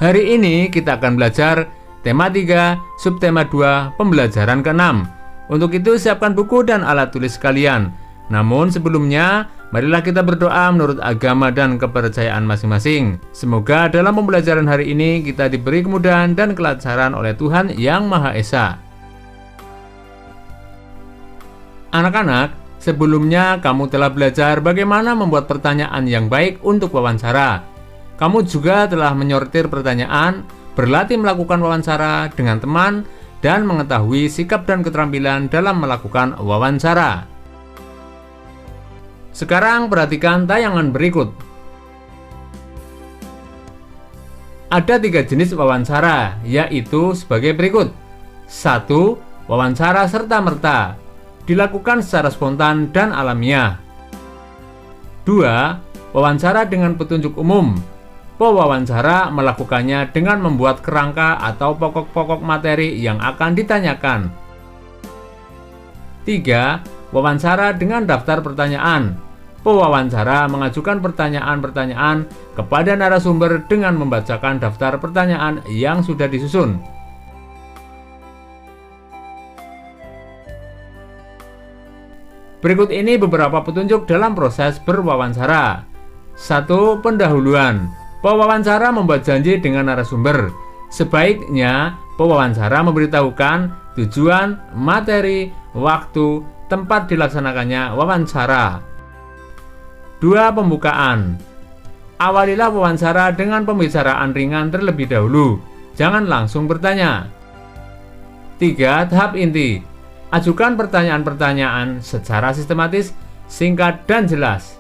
Hari ini kita akan belajar tema 3, subtema 2, pembelajaran ke-6. Untuk itu siapkan buku dan alat tulis kalian. Namun sebelumnya, marilah kita berdoa menurut agama dan kepercayaan masing-masing. Semoga dalam pembelajaran hari ini kita diberi kemudahan dan kelancaran oleh Tuhan Yang Maha Esa. Anak-anak, sebelumnya kamu telah belajar bagaimana membuat pertanyaan yang baik untuk wawancara. Kamu juga telah menyortir pertanyaan, berlatih melakukan wawancara dengan teman, dan mengetahui sikap dan keterampilan dalam melakukan wawancara. Sekarang perhatikan tayangan berikut. Ada 3 jenis wawancara, yaitu sebagai berikut. 1. Wawancara serta-merta, dilakukan secara spontan dan alamiah. 2. Wawancara dengan petunjuk umum. Pewawancara melakukannya dengan membuat kerangka atau pokok-pokok materi yang akan ditanyakan. 3. Wawancara dengan daftar pertanyaan. Pewawancara mengajukan pertanyaan-pertanyaan kepada narasumber dengan membacakan daftar pertanyaan yang sudah disusun. Berikut ini beberapa petunjuk dalam proses berwawancara. 1. Pendahuluan. Pewawancara membuat janji dengan narasumber. Sebaiknya pewawancara memberitahukan tujuan, materi, waktu, tempat dilaksanakannya wawancara. 2. Pembukaan. Awalilah wawancara dengan pembicaraan ringan terlebih dahulu. Jangan langsung bertanya. 3. Tahap inti. Ajukan pertanyaan-pertanyaan secara sistematis, singkat, dan jelas.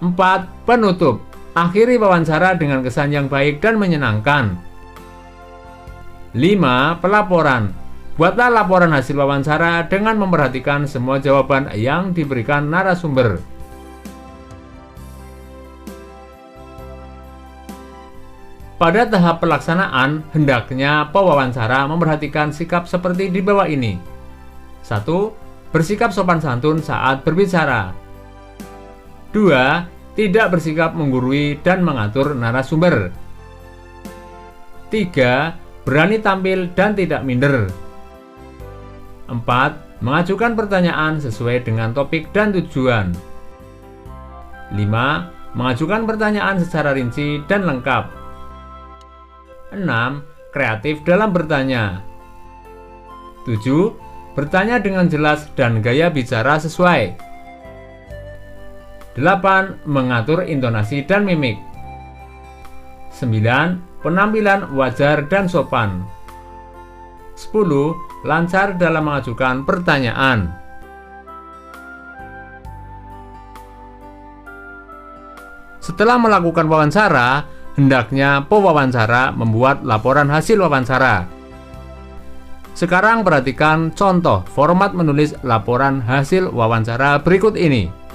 4. Penutup. Akhiri wawancara dengan kesan yang baik dan menyenangkan. 5. Pelaporan. Buatlah laporan hasil wawancara dengan memperhatikan semua jawaban yang diberikan narasumber. Pada tahap pelaksanaan, hendaknya pewawancara memperhatikan sikap seperti di bawah ini. 1. Bersikap sopan santun saat berbicara. 2. Tidak bersikap menggurui dan mengatur narasumber. 3. Berani tampil dan tidak minder. 4. Mengajukan pertanyaan sesuai dengan topik dan tujuan. 5. Mengajukan pertanyaan secara rinci dan lengkap. 6. Kreatif dalam bertanya. 7. Bertanya dengan jelas dan gaya bicara sesuai. 8. Mengatur intonasi dan mimik. 9. Penampilan wajar dan sopan. 10. Lancar dalam mengajukan pertanyaan. Setelah melakukan wawancara, hendaknya pewawancara membuat laporan hasil wawancara. Sekarang perhatikan contoh format menulis laporan hasil wawancara berikut ini.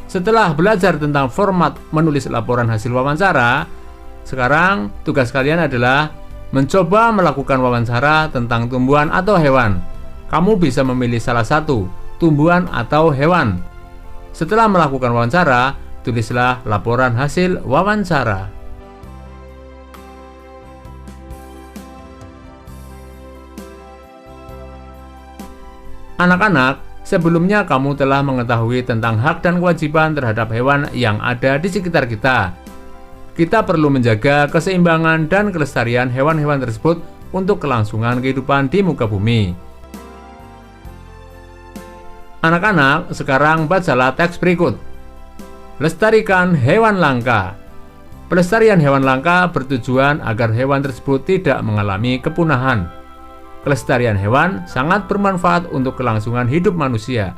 Setelah belajar tentang format menulis laporan hasil wawancara, sekarang tugas kalian adalah mencoba melakukan wawancara tentang tumbuhan atau hewan. kamu bisa memilih salah satu, tumbuhan atau hewan. Setelah melakukan wawancara, tulislah laporan hasil wawancara. Anak-anak, sebelumnya kamu telah mengetahui tentang hak dan kewajiban terhadap hewan yang ada di sekitar kita. Kita perlu menjaga keseimbangan dan kelestarian hewan-hewan tersebut untuk kelangsungan kehidupan di muka bumi. Anak-anak, sekarang bacalah teks berikut. Lestarikan hewan langka. Pelestarian hewan langka bertujuan agar hewan tersebut tidak mengalami kepunahan. Kelestarian hewan sangat bermanfaat untuk kelangsungan hidup manusia.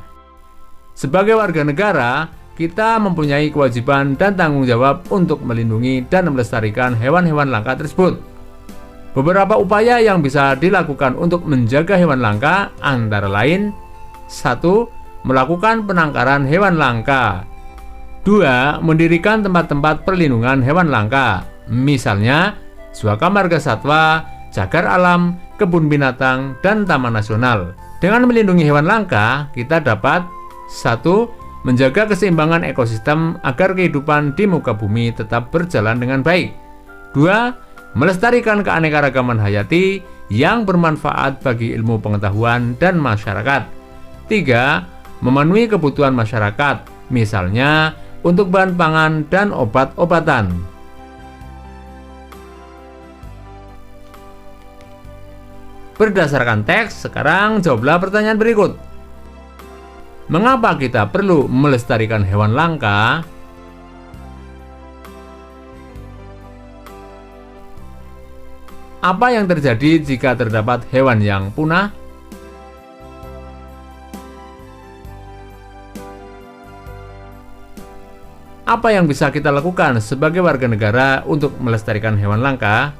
Sebagai warga negara, kita mempunyai kewajiban dan tanggung jawab untuk melindungi dan melestarikan hewan-hewan langka tersebut. Beberapa upaya yang bisa dilakukan untuk menjaga hewan langka antara lain: 1. Melakukan penangkaran hewan langka. 2. Mendirikan tempat-tempat perlindungan hewan langka, misalnya Suaka Marga Satwa, Cagar Alam, kebun binatang, dan taman nasional. Dengan melindungi hewan langka, kita dapat 1. Menjaga keseimbangan ekosistem agar kehidupan di muka bumi tetap berjalan dengan baik. 2. Melestarikan keanekaragaman hayati yang bermanfaat bagi ilmu pengetahuan dan masyarakat. 3. Memenuhi kebutuhan masyarakat, misalnya untuk bahan pangan dan obat-obatan. Berdasarkan teks, sekarang jawablah pertanyaan berikut. Mengapa kita perlu melestarikan hewan langka? Apa yang terjadi jika terdapat hewan yang punah? Apa yang bisa kita lakukan sebagai warga negara untuk melestarikan hewan langka?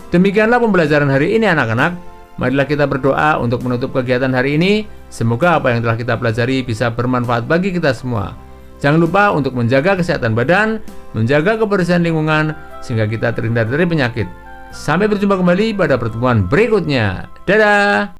Demikianlah pembelajaran hari ini anak-anak. Marilah kita berdoa untuk menutup kegiatan hari ini. Semoga apa yang telah kita pelajari bisa bermanfaat bagi kita semua. Jangan lupa untuk menjaga kesehatan badan, menjaga kebersihan lingkungan, sehingga kita terhindar dari penyakit. Sampai berjumpa kembali pada pertemuan berikutnya. Dadah!